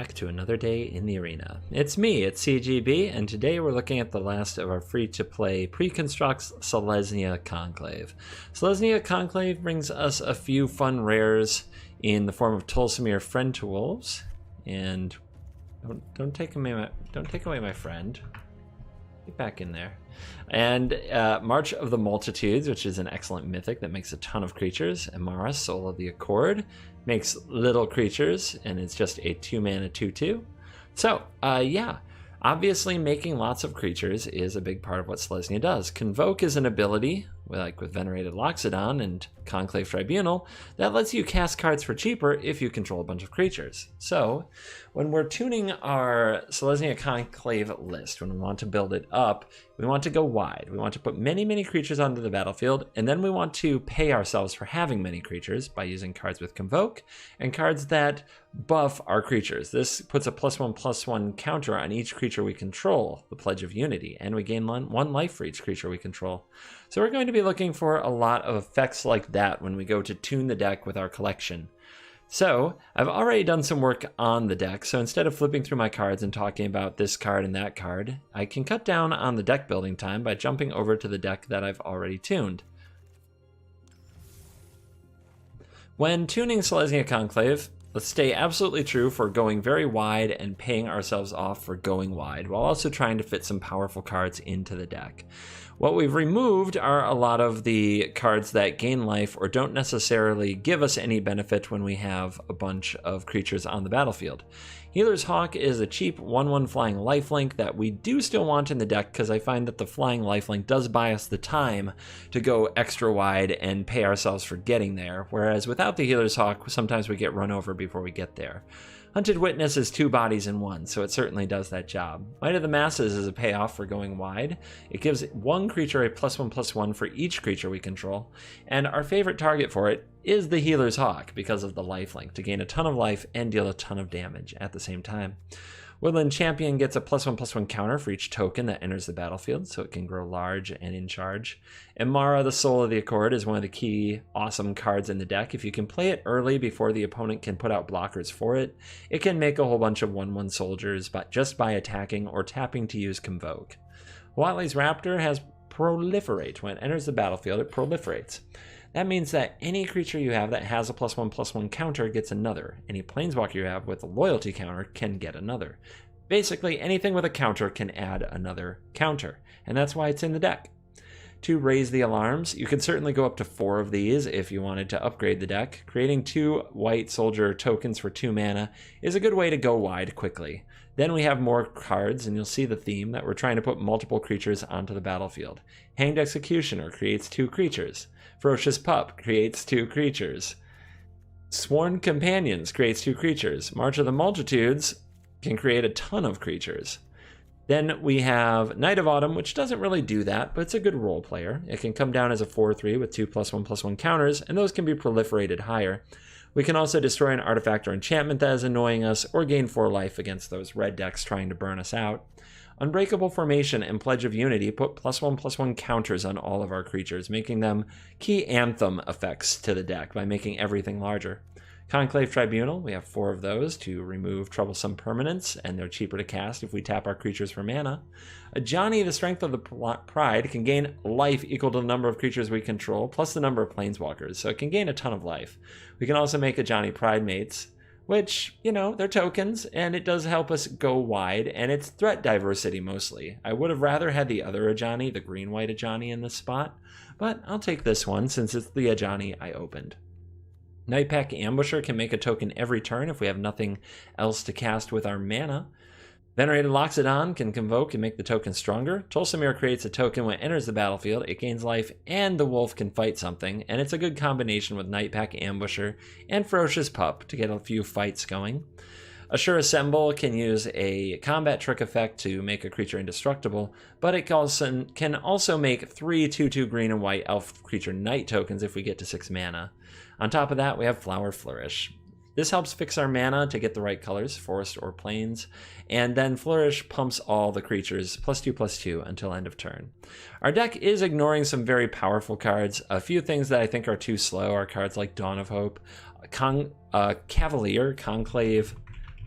back to another day in the arena. It's me, it's CGB, and today we're looking at the last of our free-to-play pre-constructs Selesnya Conclave. Selesnya Conclave brings us a few fun rares in the form of Tolsimir Friend to Wolves, and don't take away my friend. Get back in there. And March of the Multitudes, which is an excellent mythic that makes a ton of creatures. Amara, Soul of the Accord, makes little creatures, and it's just a 2-mana 2/2. So, yeah, obviously making lots of creatures is a big part of what Selesnya does. Convoke is an ability, like with Venerated Loxodon and Conclave Tribunal, that lets you cast cards for cheaper if you control a bunch of creatures. So, when we're tuning our Selesnya Conclave list, when we want to build it up, we want to go wide. We want to put many, many creatures onto the battlefield, and then we want to pay ourselves for having many creatures by using cards with Convoke and cards that buff our creatures. This puts a +1/+1 counter on each creature we control, the Pledge of Unity, and we gain 1 life for each creature we control. So we're going to be looking for a lot of effects like that when we go to tune the deck with our collection. So I've already done some work on the deck, so instead of flipping through my cards and talking about this card and that card, I can cut down on the deck building time by jumping over to the deck that I've already tuned. When tuning Selesnya Conclave, let's stay absolutely true for going very wide and paying ourselves off for going wide, while also trying to fit some powerful cards into the deck. What we've removed are a lot of the cards that gain life or don't necessarily give us any benefit when we have a bunch of creatures on the battlefield. Healer's Hawk is a cheap 1/1 flying lifelink that we do still want in the deck, because I find that the flying lifelink does buy us the time to go extra wide and pay ourselves for getting there, whereas without the Healer's Hawk, sometimes we get run over before we get there. Hunted Witness is 2 bodies in 1, so it certainly does that job. Might of the Masses is a payoff for going wide. It gives one creature a +1/+1 for each creature we control, and our favorite target for it is the Healer's Hawk because of the lifelink, to gain a ton of life and deal a ton of damage at the same time. Woodland Champion gets a +1/+1 counter for each token that enters the battlefield, so it can grow large and in charge. Amara, the Soul of the Accord, is one of the key awesome cards in the deck. If you can play it early before the opponent can put out blockers for it, it can make a whole bunch of 1/1 soldiers just by attacking or tapping to use Convoke. Watley's Raptor has Proliferate. When it enters the battlefield, it proliferates. That means that any creature you have that has a +1/+1 counter gets another. Any planeswalker you have with a loyalty counter can get another. Basically, anything with a counter can add another counter, and that's why it's in the deck. To raise the alarms, you can certainly go up to 4 of these if you wanted to upgrade the deck. Creating 2 white soldier tokens for 2 mana is a good way to go wide quickly. Then we have more cards, and you'll see the theme that we're trying to put multiple creatures onto the battlefield. Hanged Executioner creates 2 creatures. Ferocious Pup creates 2 creatures. Sworn Companions creates 2 creatures. March of the Multitudes can create a ton of creatures. Then we have Night of Autumn, which doesn't really do that, but it's a good role player. It can come down as a 4/3 with 2 +1/+1 counters, and those can be proliferated higher. We can also destroy an artifact or enchantment that is annoying us, or gain 4 life against those red decks trying to burn us out. Unbreakable Formation and Pledge of Unity put +1/+1 counters on all of our creatures, making them key anthem effects to the deck by making everything larger. Conclave Tribunal, we have 4 of those to remove troublesome permanents, and they're cheaper to cast if we tap our creatures for mana. Ajani, the Strength of the Pride, can gain life equal to the number of creatures we control, plus the number of planeswalkers, so it can gain a ton of life. We can also make Ajani Pride Mates, which, you know, they're tokens, and it does help us go wide, and it's threat diversity mostly. I would have rather had the other Ajani, the green-white Ajani, in this spot, but I'll take this one since it's the Ajani I opened. Nightpack Ambusher can make a token every turn if we have nothing else to cast with our mana. Venerated Loxodon can convoke and make the token stronger. Tolsimir creates a token when it enters the battlefield. It gains life and the wolf can fight something, and it's a good combination with Nightpack Ambusher and Ferocious Pup to get a few fights going. Assure Assemble can use a combat trick effect to make a creature indestructible, but it can also make 3 2/2 green and white elf creature knight tokens if we get to 6 mana. On top of that, we have Flower Flourish. This helps fix our mana to get the right colors, forest or plains, and then Flourish pumps all the creatures +2/+2 until end of turn. Our deck is ignoring some very powerful cards. A few things that I think are too slow are cards like Dawn of Hope, Cavalier, Conclave,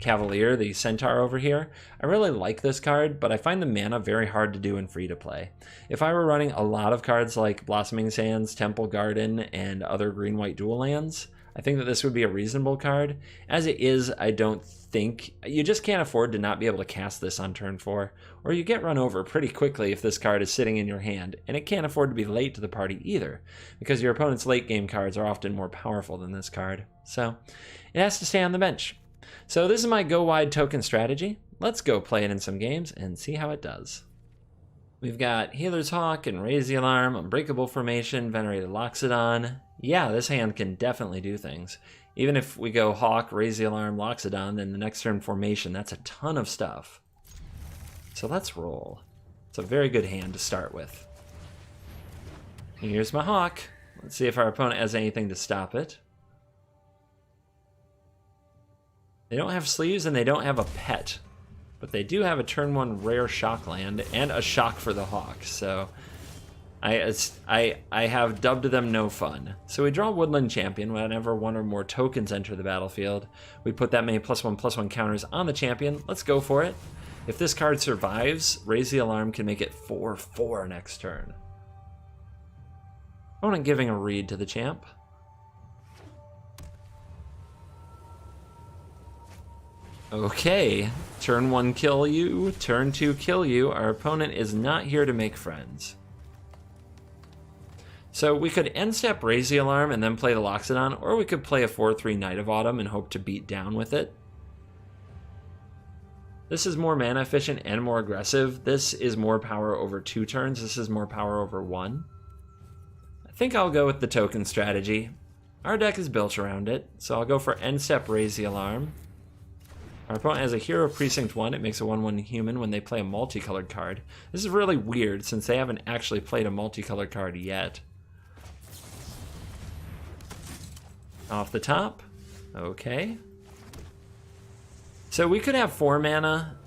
Cavalier, the Centaur over here. I really like this card, but I find the mana very hard to do in free-to-play. If I were running a lot of cards like Blossoming Sands, Temple Garden, and other green-white dual lands, I think that this would be a reasonable card. As it is, I don't think... You just can't afford to not be able to cast this on turn 4, or you get run over pretty quickly if this card is sitting in your hand, and it can't afford to be late to the party either, because your opponent's late-game cards are often more powerful than this card. So, it has to stay on the bench. So this is my go wide token strategy. Let's go play it in some games and see how it does. We've got Healer's Hawk and Raise the Alarm, Unbreakable Formation, Venerated Loxodon. Yeah, this hand can definitely do things. Even if we go Hawk, Raise the Alarm, Loxodon, then the next turn Formation, that's a ton of stuff. So let's roll. It's a very good hand to start with. Here's my Hawk. Let's see if our opponent has anything to stop it. They don't have sleeves and they don't have a pet, but they do have a turn 1 rare shock land and a shock for the Hawk, so I have dubbed them no fun. So we draw Woodland Champion whenever one or more tokens enter the battlefield. We put that many +1/+1 counters on the champion. Let's go for it. If this card survives, Raise the Alarm can make it 4/4 next turn. Opponent giving a read to the champ. Okay, turn 1 kill you, turn 2 kill you. Our opponent is not here to make friends. So we could end step Raise the Alarm and then play the Loxodon, or we could play a 4/3 Knight of Autumn and hope to beat down with it. This is more mana efficient and more aggressive. This is more power over 2 turns. This is more power over 1. I think I'll go with the token strategy. Our deck is built around it, so I'll go for end step Raise the Alarm. Our opponent has a Hero Precinct 1. It makes a 1/1 human when they play a multicolored card. This is really weird since they haven't actually played a multicolored card yet. Off the top. Okay. So we could have 4 mana,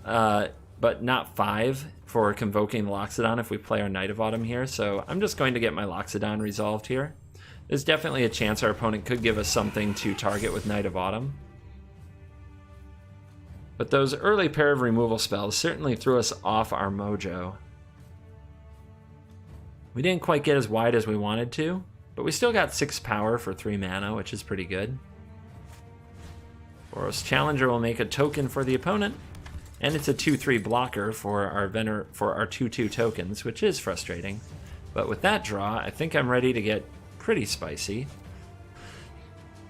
but not 5 for Convoking the Loxodon if we play our Knight of Autumn here. So I'm just going to get my Loxodon resolved here. There's definitely a chance our opponent could give us something to target with Knight of Autumn. But those early pair of removal spells certainly threw us off our mojo. We didn't quite get as wide as we wanted to, but we still got 6 power for 3 mana, which is pretty good. Boros Challenger will make a token for the opponent, and it's a 2/3 blocker for our 2/2 tokens, which is frustrating. But with that draw, I think I'm ready to get pretty spicy.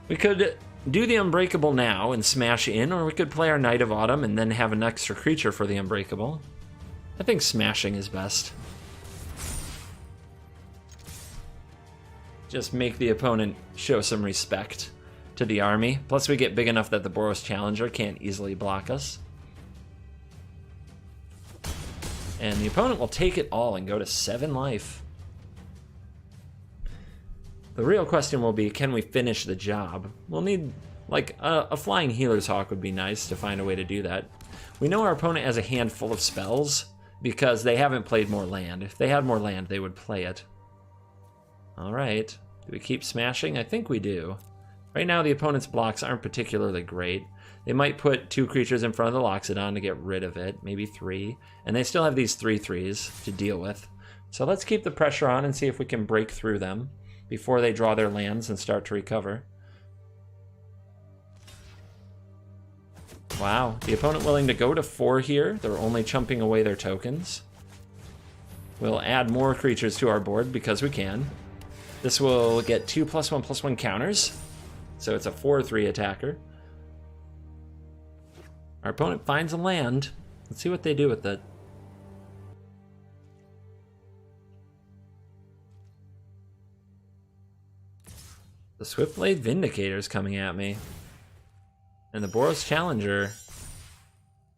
We could do the Unbreakable now and smash in, or we could play our Knight of Autumn and then have an extra creature for the Unbreakable. I think smashing is best. Just make the opponent show some respect to the army. Plus we get big enough that the Boros Challenger can't easily block us. And the opponent will take it all and go to 7 life. The real question will be, can we finish the job? We'll need, like, a Flying Healer's Hawk would be nice to find a way to do that. We know our opponent has a handful of spells because they haven't played more land. If they had more land, they would play it. Alright, do we keep smashing? I think we do. Right now the opponent's blocks aren't particularly great. They might put 2 creatures in front of the Loxodon to get rid of it, maybe 3, and they still have these 3/3s to deal with. So let's keep the pressure on and see if we can break through them before they draw their lands and start to recover. Wow, the opponent willing to go to 4 here. They're only chumping away their tokens. We'll add more creatures to our board because we can. This will get 2 +1/+1 counters, so it's a 4/3 attacker. Our opponent finds a land. Let's see what they do with it. The Swiftblade Vindicator is coming at me. And the Boros Challenger.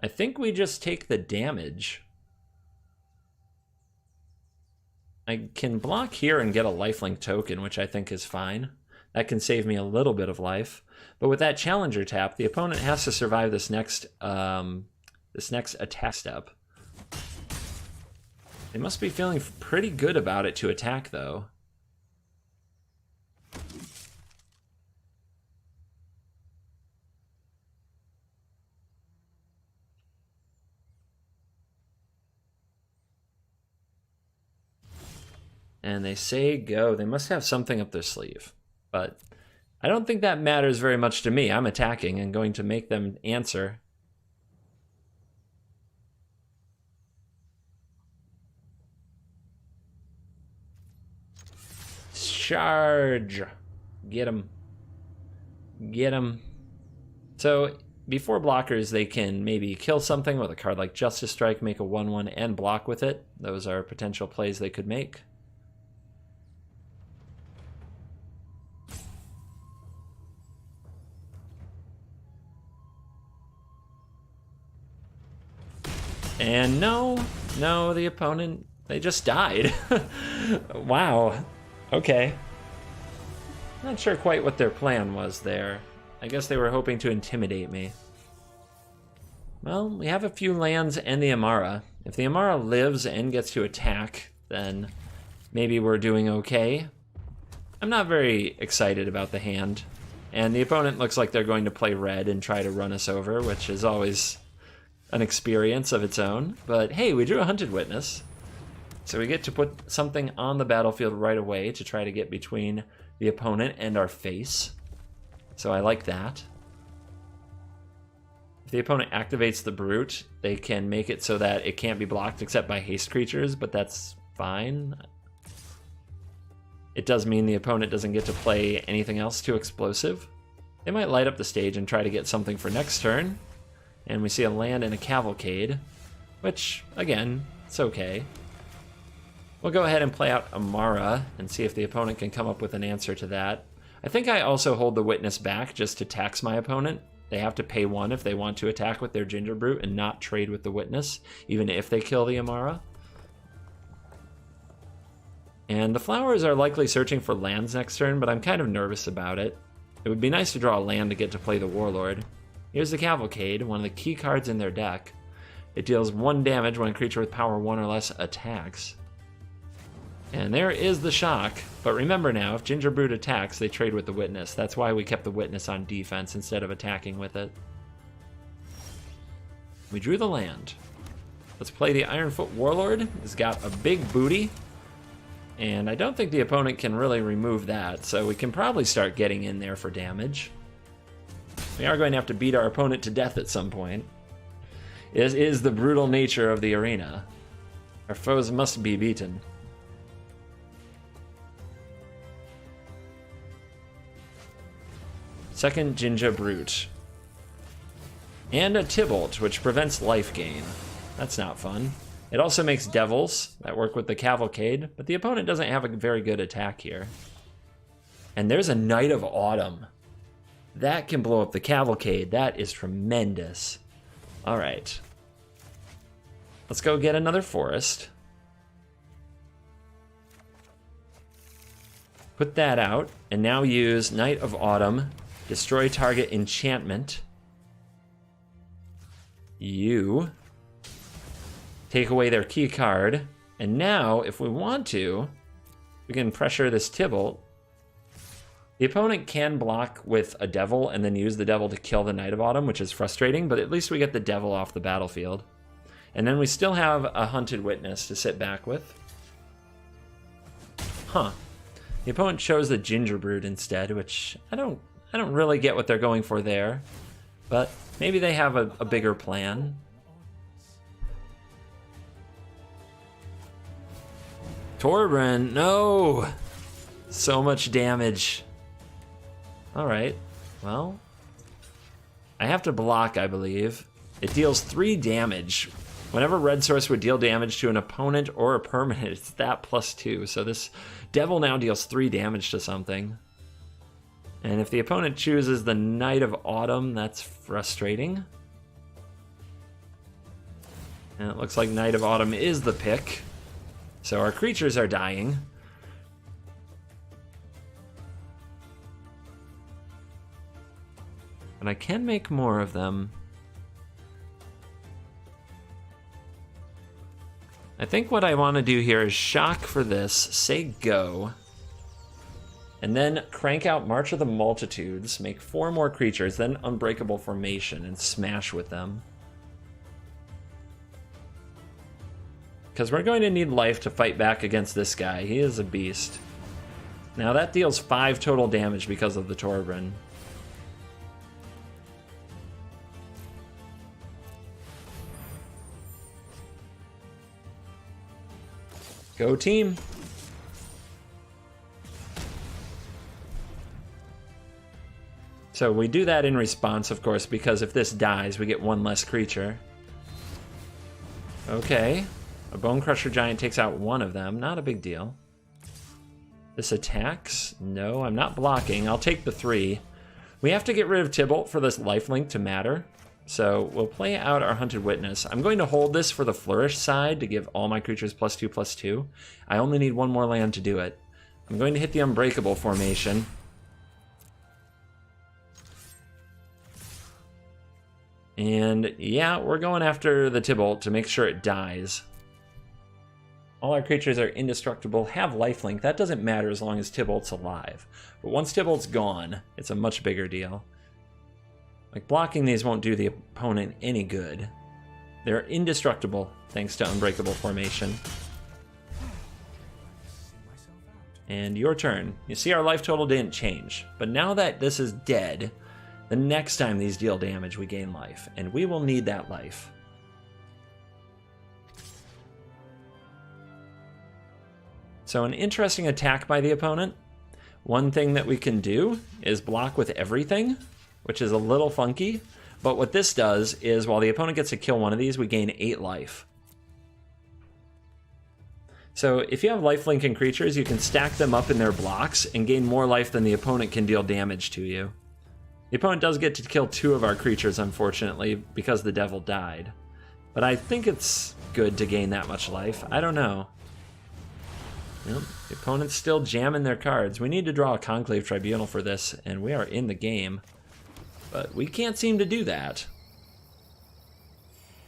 I think we just take the damage. I can block here and get a lifelink token, which I think is fine. That can save me a little bit of life. But with that Challenger tap, the opponent has to survive this next attack step. They must be feeling pretty good about it to attack, though. And they say go. They must have something up their sleeve. But I don't think that matters very much to me. I'm attacking and going to make them answer. Charge. Get him. Get him. So before blockers, they can maybe kill something with a card like Justice Strike, make a 1/1 and block with it. Those are potential plays they could make. And no, the opponent, they just died. Wow. Okay. Not sure quite what their plan was there. I guess they were hoping to intimidate me. Well, we have a few lands and the Amara. If the Amara lives and gets to attack, then maybe we're doing okay. I'm not very excited about the hand. And the opponent looks like they're going to play red and try to run us over, which is always an experience of its own. But hey, we drew a Hunted Witness. So we get to put something on the battlefield right away to try to get between the opponent and our face. So I like that. If the opponent activates the Brute, they can make it so that it can't be blocked except by haste creatures, but that's fine. It does mean the opponent doesn't get to play anything else too explosive. They might light up the stage and try to get something for next turn. And we see a land and a Cavalcade, which, again, it's okay. We'll go ahead and play out Amara and see if the opponent can come up with an answer to that. I think I also hold the Witness back just to tax my opponent. They have to pay 1 if they want to attack with their Ginger Brute and not trade with the Witness, even if they kill the Amara. And the Flowers are likely searching for lands next turn, but I'm kind of nervous about it. It would be nice to draw a land to get to play the Warlord. Here's the Cavalcade, one of the key cards in their deck. It deals 1 damage when a creature with power 1 or less attacks. And there is the shock, but remember now, if Ginger Brute attacks, they trade with the Witness. That's why we kept the Witness on defense instead of attacking with it. We drew the land. Let's play the Ironfoot Warlord. He's got a big booty, and I don't think the opponent can really remove that, so we can probably start getting in there for damage. We are going to have to beat our opponent to death at some point. It is the brutal nature of the arena. Our foes must be beaten. Second Ginger Brute. And a Tybalt, which prevents life gain. That's not fun. It also makes Devils that work with the Cavalcade, but the opponent doesn't have a very good attack here. And there's a Knight of Autumn. That can blow up the Cavalcade. That is tremendous. All right. Let's go get another forest. Put that out, and now use Knight of Autumn. Destroy target enchantment. You take away their key card. And now, if we want to, we can pressure this Tybalt. The opponent can block with a Devil and then use the Devil to kill the Knight of Autumn, which is frustrating, but at least we get the Devil off the battlefield. And then we still have a Hunted Witness to sit back with. Huh. The opponent chose the Ginger Brute instead, which I don't really get what they're going for there, but maybe they have a bigger plan. Torbran, no! So much damage. Alright, well, I have to block, I believe. It deals 3 damage. Whenever red source would deal damage to an opponent or a permanent, it's that +2. So this Devil now deals 3 damage to something. And if the opponent chooses the Knight of Autumn, that's frustrating. And it looks like Knight of Autumn is the pick. So our creatures are dying. But I can make more of them. I think what I want to do here is shock for this, say go, and then crank out March of the Multitudes, make 4 more creatures, then Unbreakable Formation, and smash with them. because we're going to need life to fight back against this guy. He is a beast. Now that deals 5 total damage because of the Torbran. Go team. So we do that in response, of course, because if this dies, we get 1 less creature. Okay. A Bone Crusher Giant takes out 1 of them. Not a big deal. This attacks? No, I'm not blocking. I'll take the 3. We have to get rid of Tybalt for this lifelink to matter. So we'll play out our Hunted Witness. I'm going to hold this for the Flourish side to give all my creatures +2/+2. I only need 1 more land to do it. I'm going to hit the Unbreakable formation. And yeah, we're going after the Tybalt to make sure it dies. All our creatures are indestructible, have lifelink. That doesn't matter as long as Tybalt's alive. But once Tybalt's gone, it's a much bigger deal. Like, blocking these won't do the opponent any good. They're indestructible thanks to Unbreakable formation. And your turn. You see our life total didn't change. But now that this is dead, the next time these deal damage, we gain life. And we will need that life. So an interesting attack by the opponent. One thing that we can do is block with everything, which is a little funky. But what this does is while the opponent gets to kill one of these, we gain 8 life. So if you have lifelinking creatures, you can stack them up in their blocks and gain more life than the opponent can deal damage to you. The opponent does get to kill 2 of our creatures, unfortunately, because the devil died. But I think it's good to gain that much life. I don't know. Yep, the opponent's still jamming their cards. We need to draw a Conclave Tribunal for this, and we are in the game. But we can't seem to do that.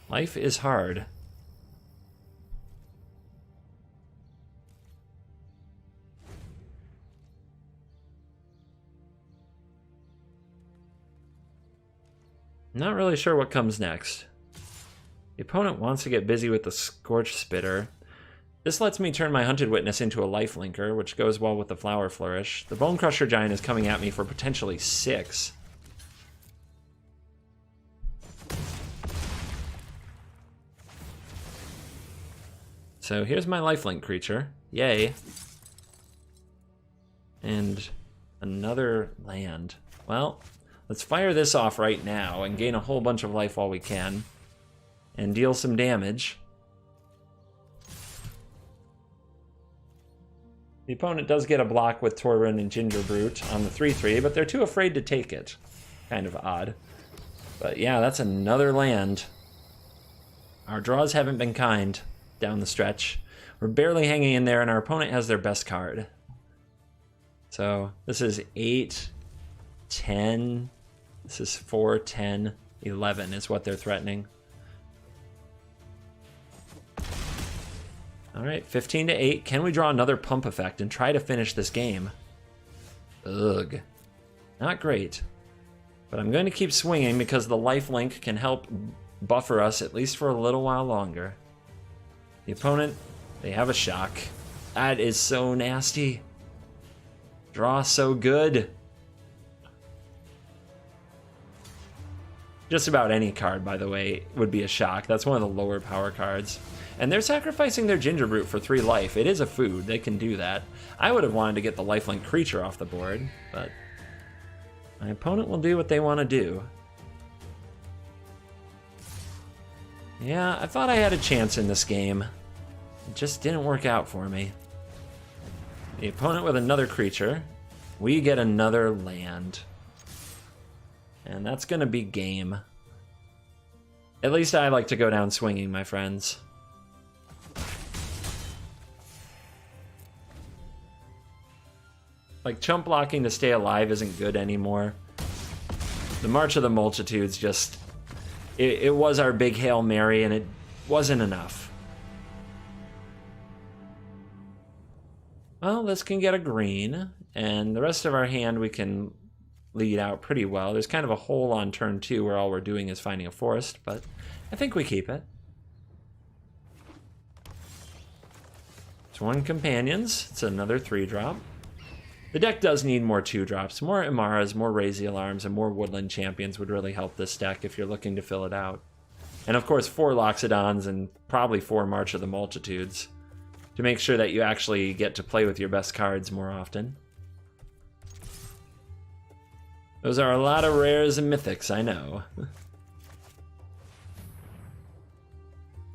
Life is hard. Not really sure what comes next. The opponent wants to get busy with the Scorch Spitter. This lets me turn my Hunted Witness into a lifelinker, which goes well with the Flower Flourish. The Bone Crusher Giant is coming at me for potentially 6. So here's my lifelink creature. Yay. And another land. Well, let's fire this off right now and gain a whole bunch of life while we can. And deal some damage. The opponent does get a block with Torbran and Gingerbrute on the 3/3, but they're too afraid to take it. Kind of odd. But yeah, that's another land. Our draws haven't been kind down the stretch. We're barely hanging in there, and our opponent has their best card. So this is 8, 10, this is 4, 10, 11 is what they're threatening. All right, 15 to 8. Can we draw another pump effect and try to finish this game? Ugh. Not great. But I'm going to keep swinging because the lifelink can help buffer us at least for a little while longer. The opponent, they have a shock. That is so nasty. Draw so good. Just about any card, by the way, would be a shock. That's one of the lower power cards. And they're sacrificing their Gingerbrute for 3 life. It is a food. They can do that. I would have wanted to get the lifelink creature off the board, but my opponent will do what they want to do. Yeah, I thought I had a chance in this game. It just didn't work out for me. The opponent with another creature. We get another land. And that's going to be game. At least I like to go down swinging, my friends. Like, chump blocking to stay alive isn't good anymore. The March of the Multitudes just... It was our big Hail Mary, and it wasn't enough. Well, this can get a green, and the rest of our hand we can lead out pretty well. There's kind of a hole on turn 2 where all we're doing is finding a forest, but I think we keep it. Sworn Companions. It's another 3-drop. The deck does need more 2-drops. More Imaras, more Razy Alarms, and more Woodland Champions would really help this deck if you're looking to fill it out. And of course 4 Loxodons and probably 4 March of the Multitudes to make sure that you actually get to play with your best cards more often. Those are a lot of rares and mythics, I know.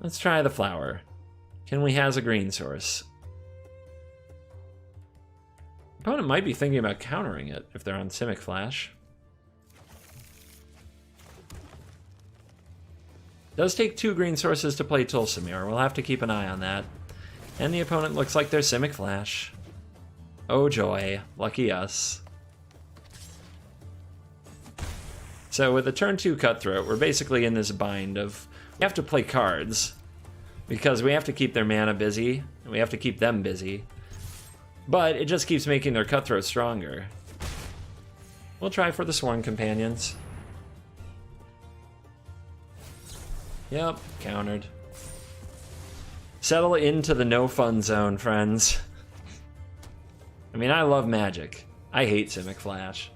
Let's try the flower. Can we has a green source? Opponent might be thinking about countering it if they're on Simic Flash. Does take 2 green sources to play Tulsimir. We'll have to keep an eye on that. And the opponent looks like they're Simic Flash. Oh joy, lucky us. So with a turn 2 Cutthroat, we're basically in this bind of we have to play cards because we have to keep their mana busy and we have to keep them busy. But it just keeps making their Cutthroat stronger. We'll try for the Sworn Companions. Yep, countered. Settle into the no fun zone, friends. I mean, I love Magic. I hate Simic Flash.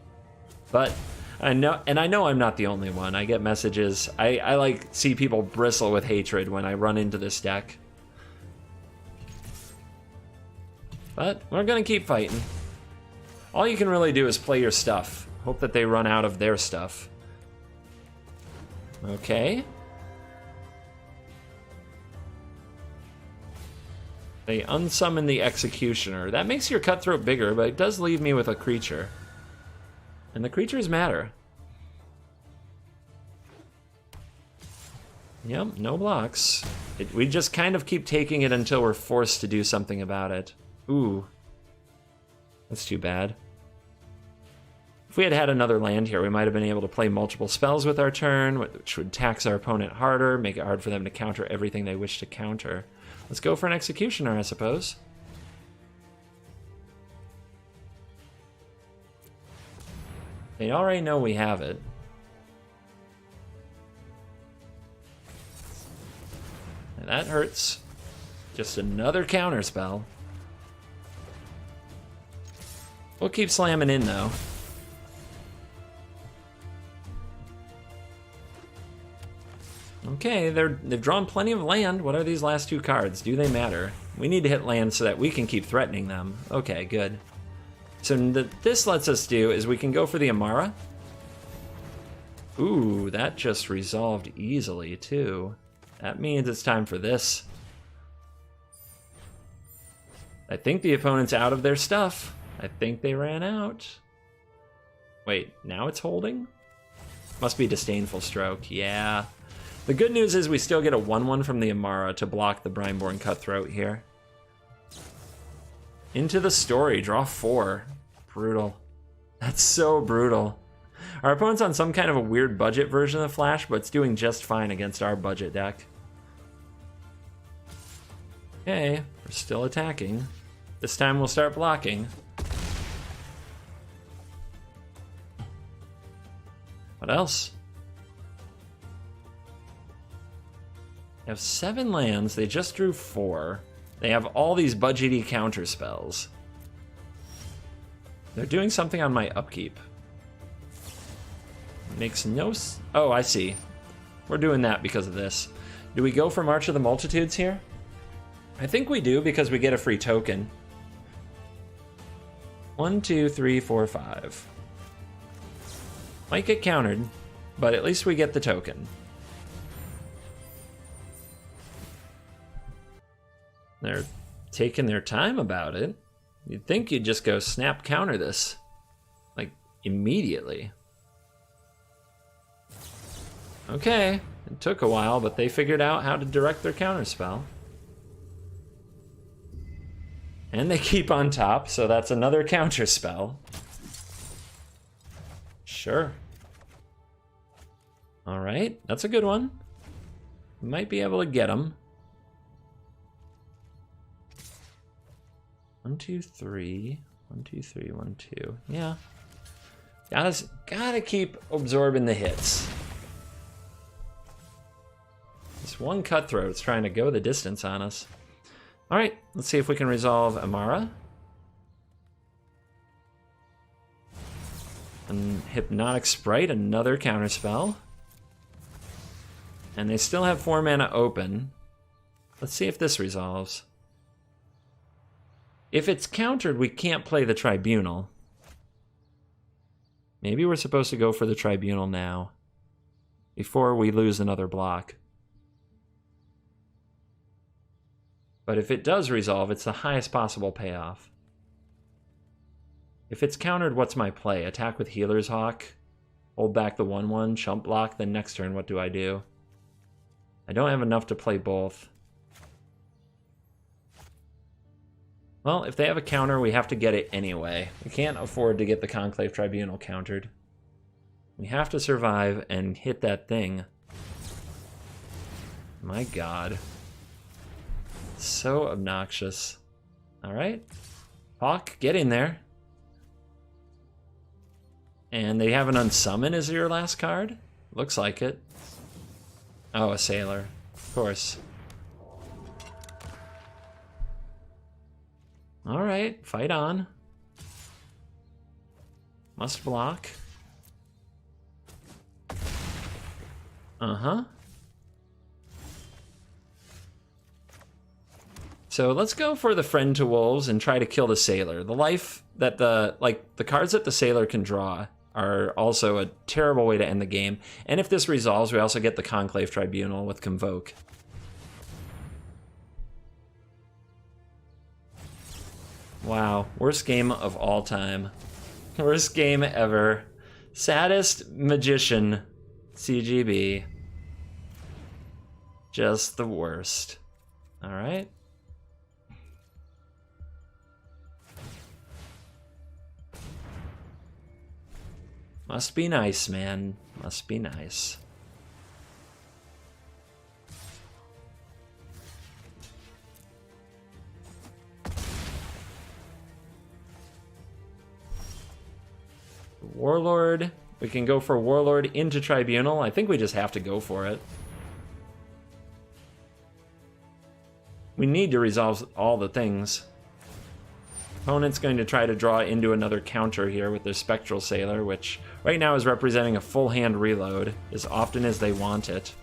But I know I'm not the only one. I get messages. I like see people bristle with hatred when I run into this deck. But we're gonna keep fighting. All you can really do is play your stuff. Hope that they run out of their stuff. Okay. They unsummon the Executioner. That makes your Cutthroat bigger, but it does leave me with a creature. And the creatures matter. Yep, no blocks. We just kind of keep taking it until we're forced to do something about it. Ooh. That's too bad. If we had had another land here, we might have been able to play multiple spells with our turn, which would tax our opponent harder, make it hard for them to counter everything they wish to counter. Let's go for an Executioner, I suppose. They already know we have it. And that hurts. Just another counter spell. We'll keep slamming in, though. Okay, they've drawn plenty of land. What are these last 2 cards? Do they matter? We need to hit land so that we can keep threatening them. Okay, good. So this lets us do is we can go for the Amara. Ooh, that just resolved easily, too. That means it's time for this. I think the opponent's out of their stuff. I think they ran out. Wait, now it's holding? Must be Disdainful Stroke, yeah. The good news is we still get a 1/1 from the Amara to block the Brineborn Cutthroat here. Into the Story, draw 4. Brutal. That's so brutal. Our opponent's on some kind of a weird budget version of Flash, but it's doing just fine against our budget deck. Okay, we're still attacking. This time we'll start blocking. What else? They have 7 lands, they just drew 4. They have all these budgety counter spells. They're doing something on my upkeep. Makes no oh, I see. We're doing that because of this. Do we go for March of the Multitudes here? I think we do because we get a free token. 1, 2, 3, 4, 5. Might get countered, but at least we get the token. They're taking their time about it. You'd think you'd just go snap counter this, like, immediately. Okay, it took a while, but they figured out how to direct their counter spell. And they keep on top, so that's another counter spell. Sure. All right, that's a good one. Might be able to get them. 1, 2, 3. 1, 2, 3, 1, 2. Yeah. Gotta keep absorbing the hits. This one Cutthroat's trying to go the distance on us. All right, let's see if we can resolve Amara. And Hypnotic Sprite, another counterspell. And they still have 4 mana open. Let's see if this resolves. If it's countered, we can't play the Tribunal. Maybe we're supposed to go for the Tribunal now, before we lose another block. But if it does resolve, it's the highest possible payoff. If it's countered, what's my play? Attack with Healer's Hawk, hold back the 1/1, chump block, then next turn what do I do? I don't have enough to play both. Well, if they have a counter, we have to get it anyway. We can't afford to get the Conclave Tribunal countered. We have to survive and hit that thing. My god. So obnoxious. Alright. Hawk, get in there. And they have an Unsummon as your last card? Looks like it. Oh, a Sailor. Of course. Alright, fight on. Must block. Uh-huh. So let's go for the Friend to Wolves and try to kill the Sailor. The life that the cards that the Sailor can draw are also a terrible way to end the game. And if this resolves, we also get the Conclave Tribunal with Convoke. Wow, worst game of all time. Worst game ever. Saddest Magician CGB. Just the worst. Alright. Must be nice, man. Must be nice. Warlord. We can go for Warlord into Tribunal. I think we just have to go for it. We need to resolve all the things. Opponent's going to try to draw into another counter here with their Spectral Sailor, which right now is representing a full hand reload as often as they want it.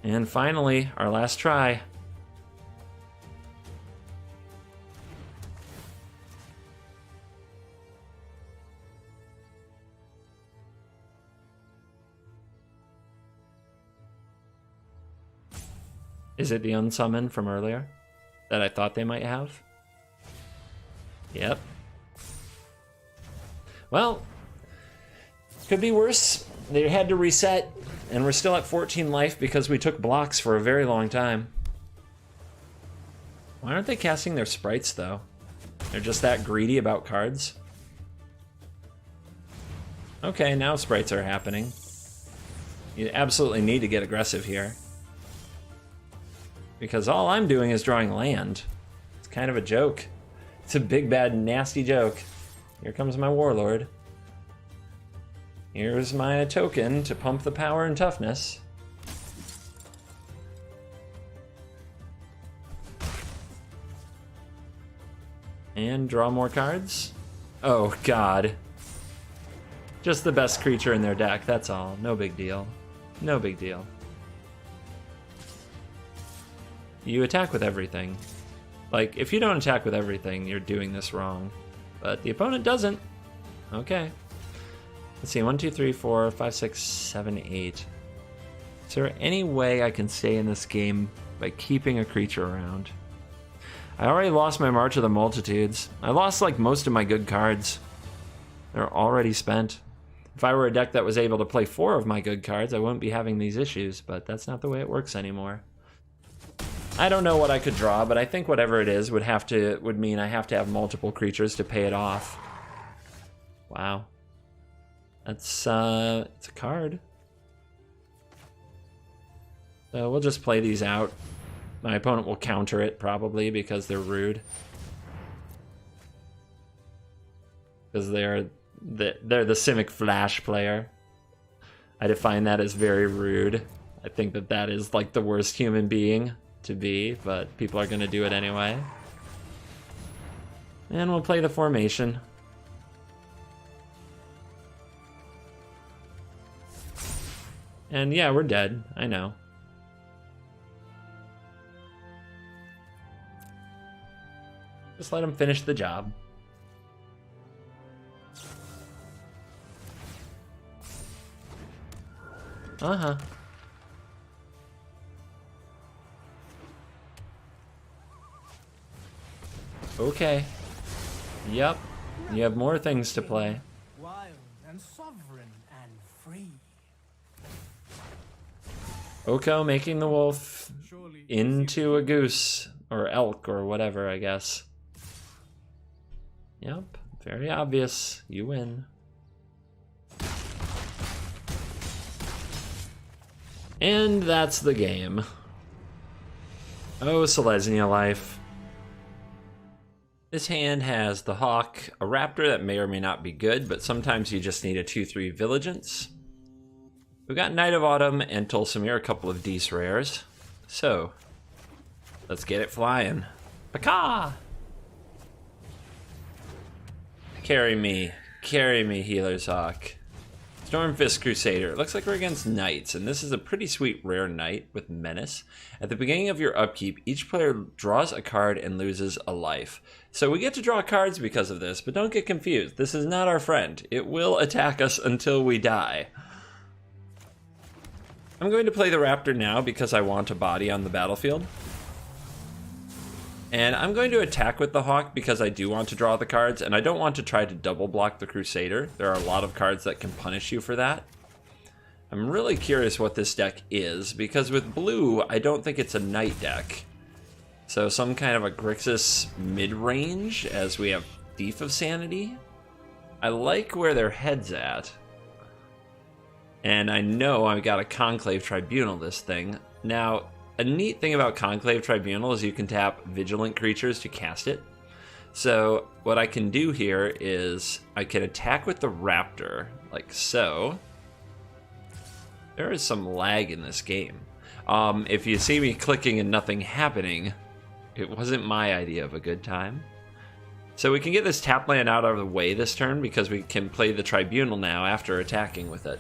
And finally, our last try. Is it the Unsummon from earlier that I thought they might have? Yep. Well, could be worse. They had to reset, and we're still at 14 life because we took blocks for a very long time. Why aren't they casting their sprites, though? They're just that greedy about cards? Okay, now sprites are happening. You absolutely need to get aggressive here. Because all I'm doing is drawing land. It's kind of a joke. It's a big, bad, nasty joke. Here comes my Warlord. Here's my token to pump the power and toughness. And draw more cards. Oh, God. Just the best creature in their deck, that's all. No big deal. No big deal. You attack with everything. Like, if you don't attack with everything, you're doing this wrong. But the opponent doesn't. Okay. Let's see, 1, 2, 3, 4, 5, 6, 7, 8. Is there any way I can stay in this game by keeping a creature around? I already lost my March of the Multitudes. I lost, like, most of my good cards. They're already spent. If I were a deck that was able to play 4 of my good cards, I wouldn't be having these issues, but that's not the way it works anymore. I don't know what I could draw, but I think whatever it is would mean I have to have multiple creatures to pay it off. Wow. That's it's a card. So we'll just play these out. My opponent will counter it probably because they're rude. Because they're the Simic Flash player. I define that as very rude. I think that that is like the worst human being to be, but people are going to do it anyway. And we'll play the formation. And yeah, we're dead. I know. Just let him finish the job. Uh-huh. Okay. Yep. You have more things to play. Wild and sovereign and free. Oko making the wolf into a goose or elk or whatever, I guess. Yep. Very obvious. You win. And that's the game. Oh, Selesnya life. This hand has the Hawk, a Raptor that may or may not be good, but sometimes you just need a 2-3 Vigilance. We've got Knight of Autumn and Tulsimir, a couple of Dece rares. So, let's get it flying. Paka! Carry me, Healer's Hawk. Stormfist Crusader. It looks like we're against Knights, and this is a pretty sweet rare Knight with Menace. At the beginning of your upkeep, each player draws a card and loses a life. So we get to draw cards because of this, but don't get confused. This is not our friend. It will attack us until we die. I'm going to play the Raptor now because I want a body on the battlefield. And I'm going to attack with the Hawk because I do want to draw the cards, and I don't want to try to double block the Crusader. There are a lot of cards that can punish you for that. I'm really curious what this deck is, because with blue, I don't think it's a Knight deck. So some kind of a Grixis mid-range, as we have Thief of Sanity. I like where their head's at. And I know I've got a Conclave Tribunal this thing. Now, a neat thing about Conclave Tribunal is you can tap Vigilant creatures to cast it. So what I can do here is I can attack with the Raptor, like so. There is some lag in this game. If you see me clicking and nothing happening, it wasn't my idea of a good time. So we can get this tap land out of the way this turn because we can play the Tribunal now after attacking with it.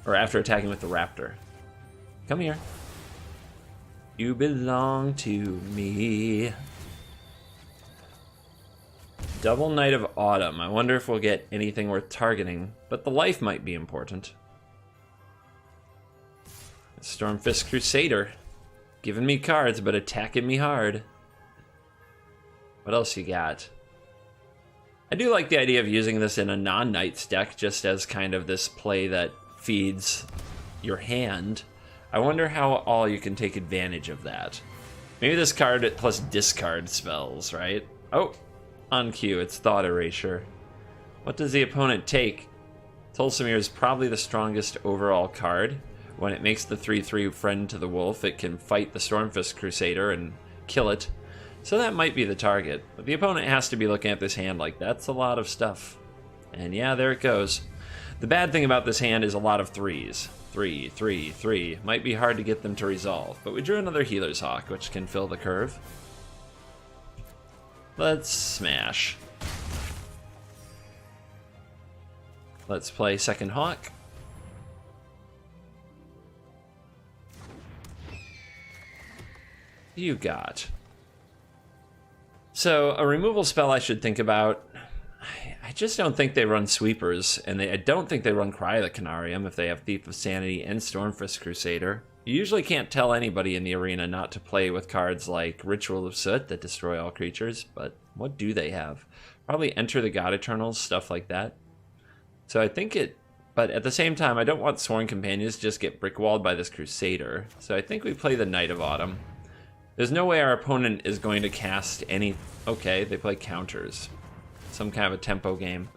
Or after attacking with the Raptor. Come here. You belong to me. Double Knight of Autumn. I wonder if we'll get anything worth targeting, but the life might be important. Stormfist Crusader. Giving me cards, but attacking me hard. What else you got? I do like the idea of using this in a non-Knights deck, just as kind of this play that feeds your hand. I wonder how all you can take advantage of that. Maybe this card plus discard spells, right? Oh, on cue, it's Thought Erasure. What does the opponent take? Tulsimir is probably the strongest overall card. When it makes the 3/3 friend to the wolf, it can fight the Stormfist Crusader and kill it. So that might be the target. But the opponent has to be looking at this hand like, that's a lot of stuff. And yeah, there it goes. The bad thing about this hand is a lot of threes. 3, 3, 3. Might be hard to get them to resolve, but we drew another Healer's Hawk, which can fill the curve. Let's smash. Let's play second Hawk. You got. So, a removal spell I should think about. I just don't think they run sweepers, and I don't think they run Cry of the Canarium if they have Thief of Sanity and Stormfist Crusader. You usually can't tell anybody in the arena not to play with cards like Ritual of Soot that destroy all creatures, but what do they have? Probably Enter the God Eternals, stuff like that. So I think it, but at the same time, I don't want Sworn Companions to just get brickwalled by this Crusader, so I think we play the Knight of Autumn. There's no way our opponent is going to cast any... Okay, they play counters. Some kind of a tempo game.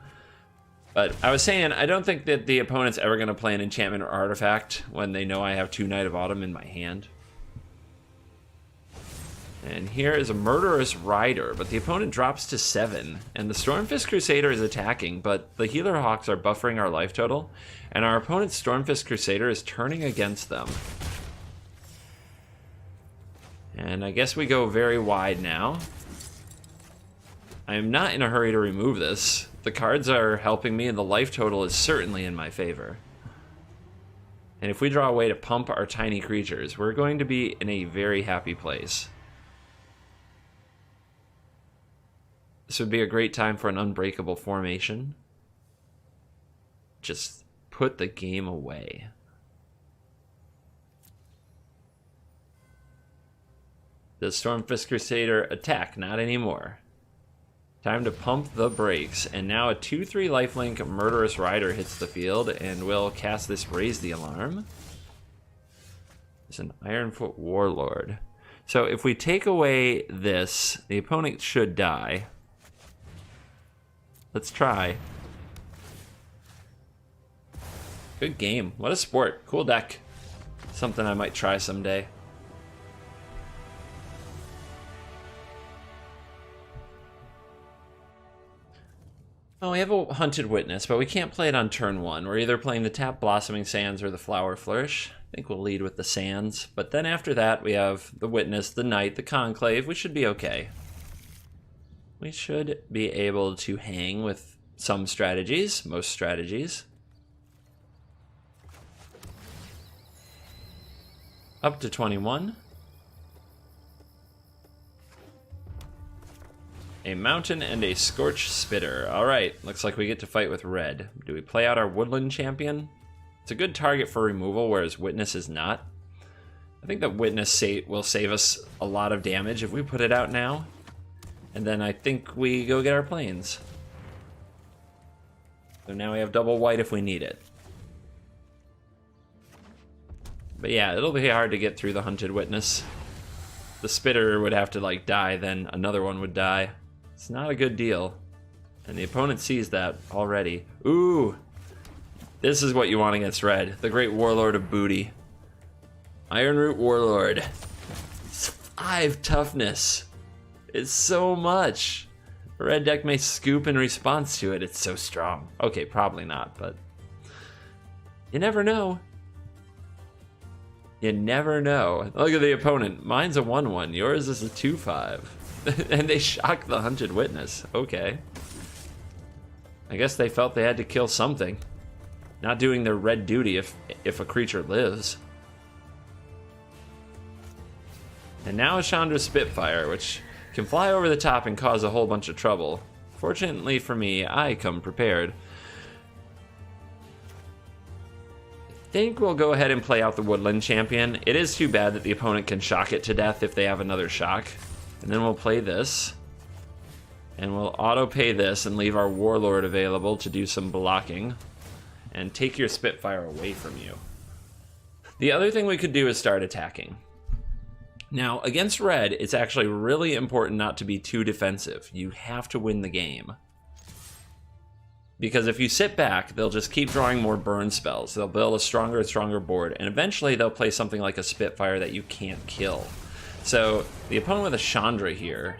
But I was saying, I don't think that the opponent's ever going to play an enchantment or artifact when they know I have 2 Knight of Autumn in my hand. And here is a Murderous Rider, but the opponent drops to 7. And the Stormfist Crusader is attacking, but the Healer Hawks are buffering our life total. And our opponent's Stormfist Crusader is turning against them. And I guess we go very wide now. I am not in a hurry to remove this. The cards are helping me and the life total is certainly in my favor. And if we draw a way to pump our tiny creatures, we're going to be in a very happy place. This would be a great time for an unbreakable formation. Just put the game away. Does Stormfist Crusader attack? Not anymore. Time to pump the brakes. And now a 2/3 lifelink Murderous Rider hits the field and will cast this Raise the Alarm. It's an Ironfoot Warlord. So if we take away this, the opponent should die. Let's try. Good game. What a sport. Cool deck. Something I might try someday. Oh, we have a Hunted Witness, but we can't play it on turn 1. We're either playing the tap Blossoming Sands or the Flower Flourish. I think we'll lead with the Sands. But then after that, we have the Witness, the Knight, the Conclave. We should be okay. We should be able to hang with some strategies, most strategies. Up to 21. A Mountain and a Scorch Spitter. Alright, looks like we get to fight with red. Do we play out our Woodland Champion? It's a good target for removal, whereas Witness is not. I think that Witness will save us a lot of damage if we put it out now. And then I think we go get our planes. So now we have double white if we need it. But yeah, it'll be hard to get through the Hunted Witness. The Spitter would have to like die, then another one would die. It's not a good deal. And the opponent sees that already. Ooh! This is what you want against red. The Great Warlord of Booty. Ironroot Warlord. It's 5 toughness. It's so much. A red deck may scoop in response to it. It's so strong. Okay, probably not, but you never know. You never know. Look at the opponent. Mine's a 1/1. Yours is a 2/5. And they shock the Hunted Witness. Okay. I guess they felt they had to kill something. Not doing their red duty if a creature lives. And now a Chandra Spitfire, which can fly over the top and cause a whole bunch of trouble. Fortunately for me, I come prepared. I think we'll go ahead and play out the Woodland Champion. It is too bad that the opponent can shock it to death if they have another shock. And then we'll play this. And we'll auto-pay this and leave our Warlord available to do some blocking. And take your Spitfire away from you. The other thing we could do is start attacking. Now, against red, it's actually really important not to be too defensive. You have to win the game. Because if you sit back, they'll just keep drawing more burn spells. They'll build a stronger and stronger board, and eventually they'll play something like a Spitfire that you can't kill. So, the opponent with a Chandra here.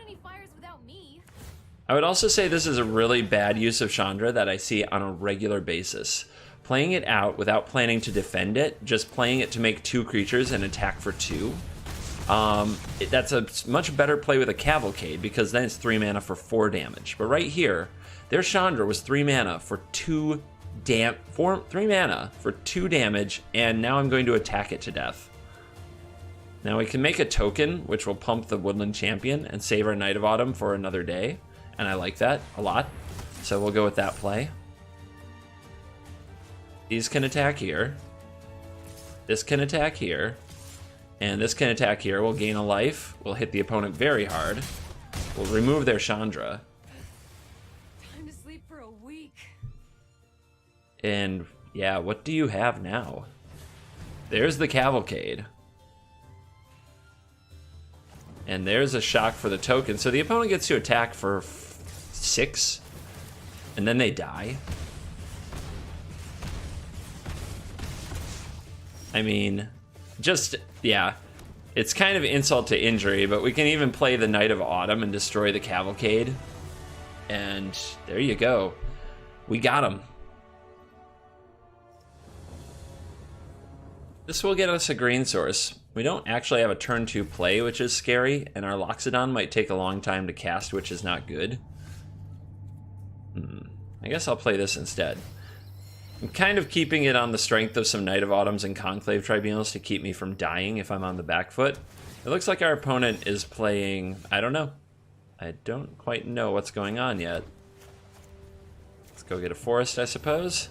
I would also say this is a really bad use of Chandra that I see on a regular basis. Playing it out without planning to defend it, just playing it to make 2 creatures and attack for 2. That's a much better play with a Cavalcade, because then it's 3 mana for 4 damage. But right here, their Chandra was 3 mana for 2 mana for 2 damage, and now I'm going to attack it to death. Now we can make a token, which will pump the Woodland Champion and save our Knight of Autumn for another day, and I like that a lot. So we'll go with that play. These can attack here. This can attack here. And this can attack here. We'll gain a life. We'll hit the opponent very hard. We'll remove their Chandra. Time to sleep for a week. And yeah, what do you have now? There's the Cavalcade. And there's a shock for the token. So the opponent gets to attack for 6. And then they die. I mean, just, yeah. It's kind of insult to injury, but we can even play the Knight of Autumn and destroy the Cavalcade. And there you go. We got him. This will get us a green source. We don't actually have a turn 2 play, which is scary, and our Loxodon might take a long time to cast, which is not good. I guess I'll play this instead. I'm kind of keeping it on the strength of some Knight of Autumns and Conclave Tribunals to keep me from dying if I'm on the back foot. It looks like our opponent is playing... I don't know. I don't quite know what's going on yet. Let's go get a forest, I suppose.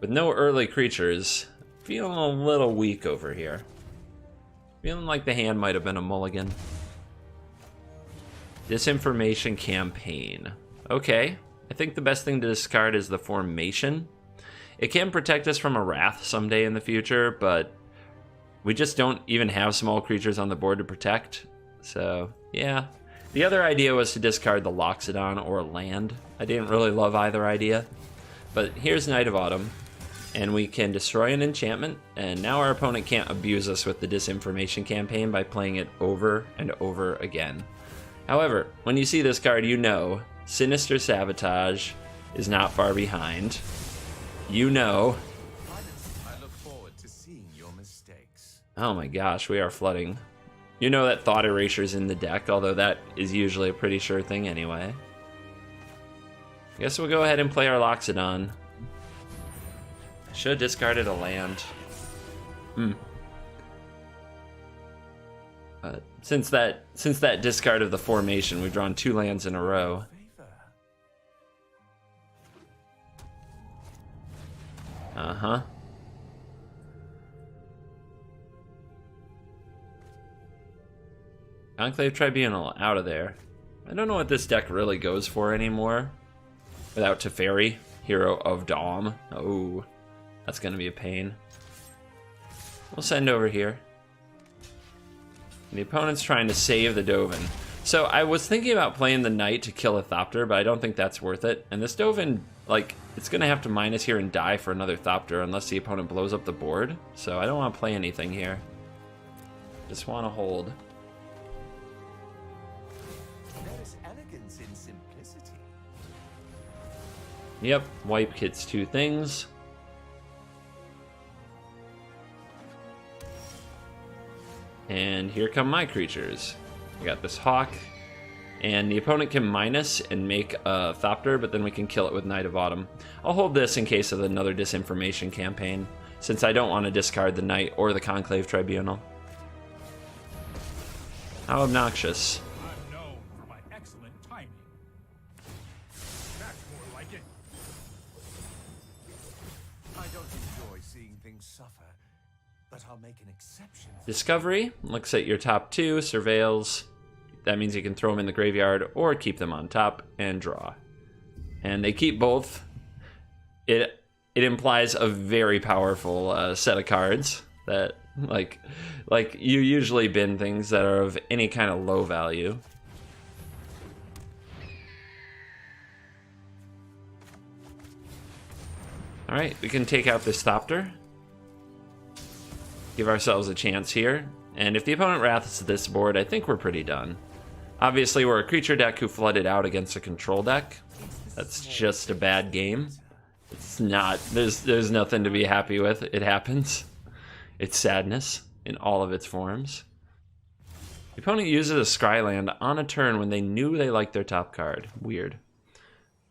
With no early creatures, feeling a little weak over here. Feeling like the hand might have been a mulligan. Disinformation campaign. Okay, I think the best thing to discard is the formation. It can protect us from a wrath someday in the future, but we just don't even have small creatures on the board to protect. So, yeah. The other idea was to discard the Loxodon or land. I didn't really love either idea. But here's Knight of Autumn, and we can destroy an enchantment, and now our opponent can't abuse us with the Disinformation campaign by playing it over and over again. However, when you see this card, you know Sinister Sabotage is not far behind. You know. I look forward to seeing your mistakes. Oh my gosh, we are flooding. You know that Thought Eraser's in the deck, although that is usually a pretty sure thing anyway. I guess we'll go ahead and play our Loxodon. Should have discarded a land. But since that discard of the formation, we've drawn 2 lands in a row. Uh-huh. Conclave Tribunal, out of there. I don't know what this deck really goes for anymore. Without Teferi, Hero of Dom. Oh, that's gonna be a pain. We'll send over here. The opponent's trying to save the Dovin. So I was thinking about playing the Knight to kill a Thopter, but I don't think that's worth it. And this Dovin, like, it's gonna have to minus here and die for another Thopter unless the opponent blows up the board. So I don't want to play anything here. Just want to hold. There is elegance in simplicity. Yep, wipe hits 2 things. And here come my creatures. I got this Hawk, and the opponent can minus and make a Thopter, but then we can kill it with Knight of Autumn. I'll hold this in case of another Disinformation campaign, since I don't want to discard the Knight or the Conclave Tribunal. How obnoxious. I'm known for my excellent timing. That's more like it. I don't enjoy seeing things suffer, but I'll make an exception. Discovery looks at your top 2, surveils. That means you can throw them in the graveyard or keep them on top and draw. And they keep both. It implies a very powerful set of cards that, like you usually bin things that are of any kind of low value. All right, we can take out this Thopter. Give ourselves a chance here. And if the opponent wraths this board, I think we're pretty done. Obviously, we're a creature deck who flooded out against a control deck. That's just a bad game. It's not, there's nothing to be happy with. It happens. It's sadness in all of its forms. The opponent uses a Scryland on a turn when they knew they liked their top card. Weird.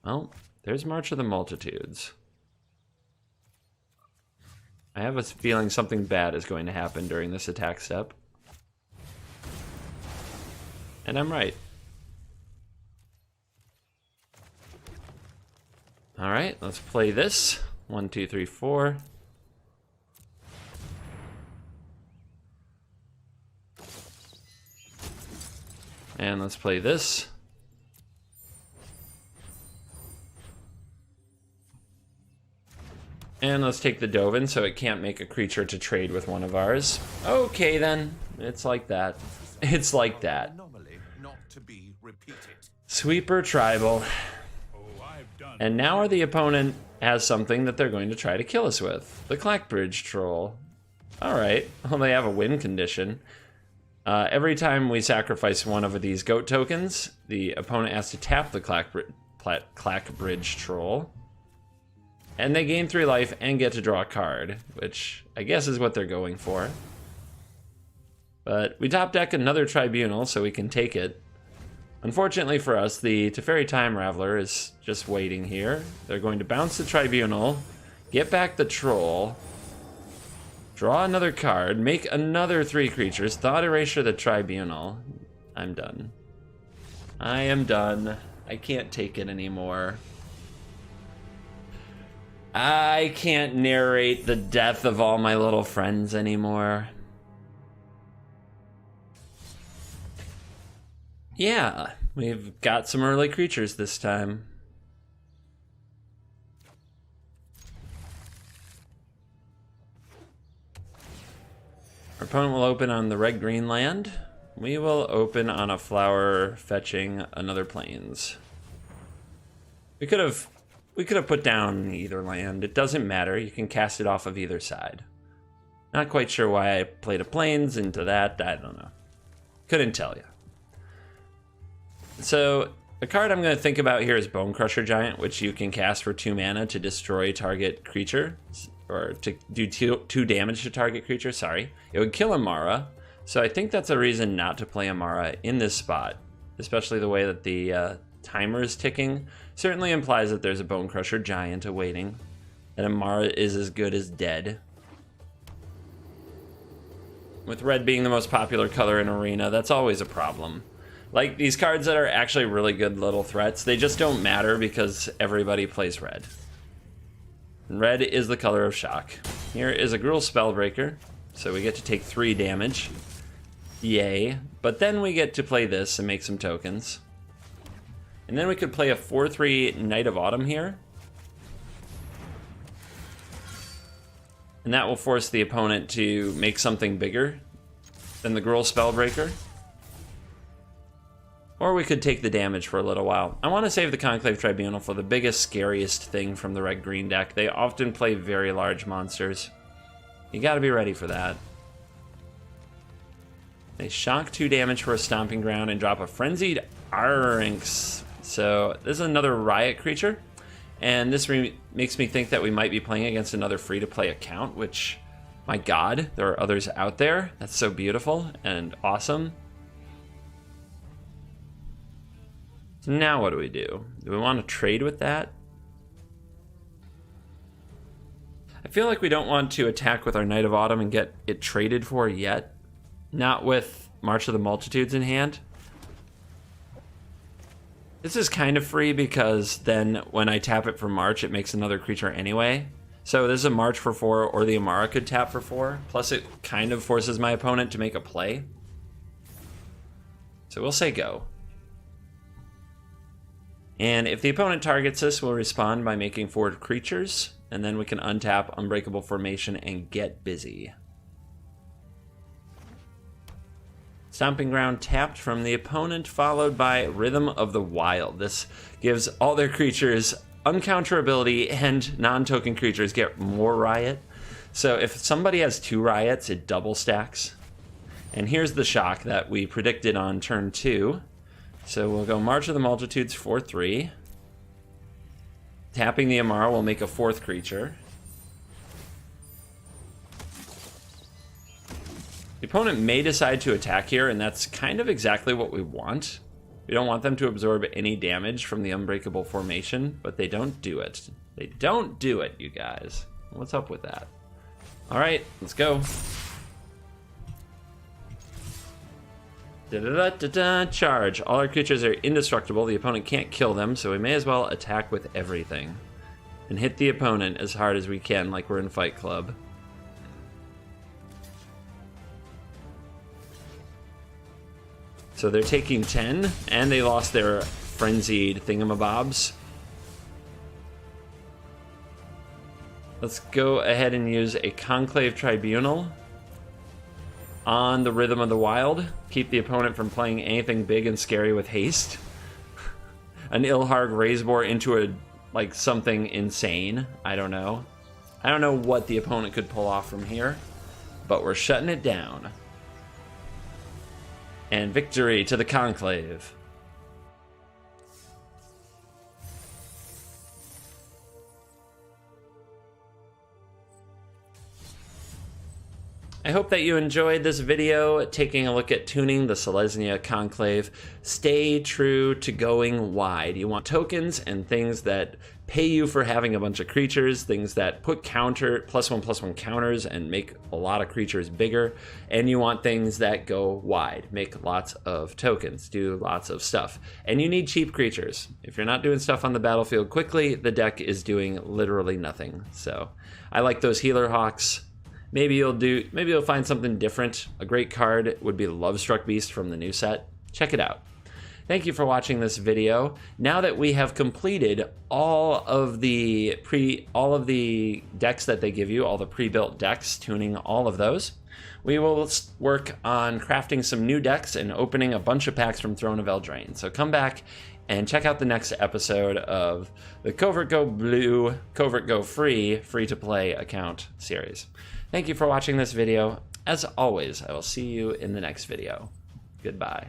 Well, there's March of the Multitudes. I have a feeling something bad is going to happen during this attack step. And I'm right. Alright, let's play this. 1, 2, 3, 4. And let's play this. And let's take the Dovin so it can't make a creature to trade with one of ours. Okay then, it's like that. It's like that. Anomaly not to be repeated. Sweeper Tribal. Oh, I've done. And now the opponent has something that they're going to try to kill us with. The Clackbridge Troll. Alright, well they have a win condition. Every time we sacrifice one of these goat tokens, the opponent has to tap the Clackbridge Troll. And they gain 3 life and get to draw a card, which I guess is what they're going for. But we top deck another Tribunal so we can take it. Unfortunately for us, the Teferi Time Raveler is just waiting here. They're going to bounce the Tribunal, get back the Troll, draw another card, make another 3 creatures, Thought Erasure the Tribunal. I'm done. I am done. I can't take it anymore. I can't narrate the death of all my little friends anymore. Yeah, we've got some early creatures this time. Our opponent will open on the red-green land. We will open on a flower fetching another plains. We could have put down either land. It doesn't matter. You can cast it off of either side. Not quite sure why I played a plains into that. I don't know. Couldn't tell you. So the card I'm going to think about here is Bone Crusher Giant, which you can cast for 2 mana to destroy target creature, or to do 2 damage to target creature. Sorry, it would kill Amara. So I think that's a reason not to play Amara in this spot, especially the way that the timer is ticking. Certainly implies that there's a Bone Crusher Giant awaiting, and Amara is as good as dead. With red being the most popular color in Arena, that's always a problem. Like, these cards that are actually really good little threats, they just don't matter because everybody plays red. And red is the color of shock. Here is a Gruul Spellbreaker, so we get to take 3 damage. Yay. But then we get to play this and make some tokens. And then we could play a 4/3 Knight of Autumn here. And that will force the opponent to make something bigger than the Gruul Spellbreaker. Or we could take the damage for a little while. I want to save the Conclave Tribunal for the biggest, scariest thing from the red-green deck. They often play very large monsters. You gotta be ready for that. They shock 2 damage for a Stomping Ground and drop a Frenzied Arynx. So this is another Riot creature. And this makes me think that we might be playing against another free-to-play account, which, my god, there are others out there. That's so beautiful and awesome. So now what do? Do we want to trade with that? I feel like we don't want to attack with our Knight of Autumn and get it traded for yet. Not with March of the Multitudes in hand. This is kind of free because then when I tap it for March, it makes another creature anyway. So this is a March for 4, or the Amara could tap for 4. Plus it kind of forces my opponent to make a play. So we'll say go. And if the opponent targets us, we'll respond by making 4 creatures, and then we can untap Unbreakable Formation and get busy. Stomping Ground tapped from the opponent, followed by Rhythm of the Wild. This gives all their creatures uncounterability, and non-token creatures get more Riot. So if somebody has 2 Riots, it double stacks. And here's the shock that we predicted on turn 2. So we'll go March of the Multitudes 4/3. Tapping the Amara will make a 4th creature. The opponent may decide to attack here, and that's kind of exactly what we want. We don't want them to absorb any damage from the Unbreakable Formation, but they don't do it. They don't do it, you guys. What's up with that? All right, let's go. Charge. All our creatures are indestructible. The opponent can't kill them, so we may as well attack with everything. And hit the opponent as hard as we can, like we're in Fight Club. So they're taking 10, and they lost their frenzied thingamabobs. Let's go ahead and use a Conclave Tribunal on the Rhythm of the Wild. Keep the opponent from playing anything big and scary with haste. An Ilharg Razebore into a, like, something insane. I don't know. I don't know what the opponent could pull off from here, but we're shutting it down. And victory to the Conclave. I hope that you enjoyed this video taking a look at tuning the Selesnya Conclave. Stay true to going wide. You want tokens and things that pay you for having a bunch of creatures, things that put +1/+1 counters and make a lot of creatures bigger, and you want things that go wide, make lots of tokens, do lots of stuff. And you need cheap creatures. If you're not doing stuff on the battlefield quickly, the deck is doing literally nothing. So I like those Healer Hawks. Maybe you'll find something different. A great card would be Lovestruck Beast from the new set. Check it out. Thank you for watching this video. Now that we have completed all of the decks that they give you, all the pre-built decks, tuning all of those, we will work on crafting some new decks and opening a bunch of packs from Throne of Eldraine. So come back and check out the next episode of the Covert Go Blue, Covert Go Free, free-to-play account series. Thank you for watching this video. As always, I will see you in the next video. Goodbye.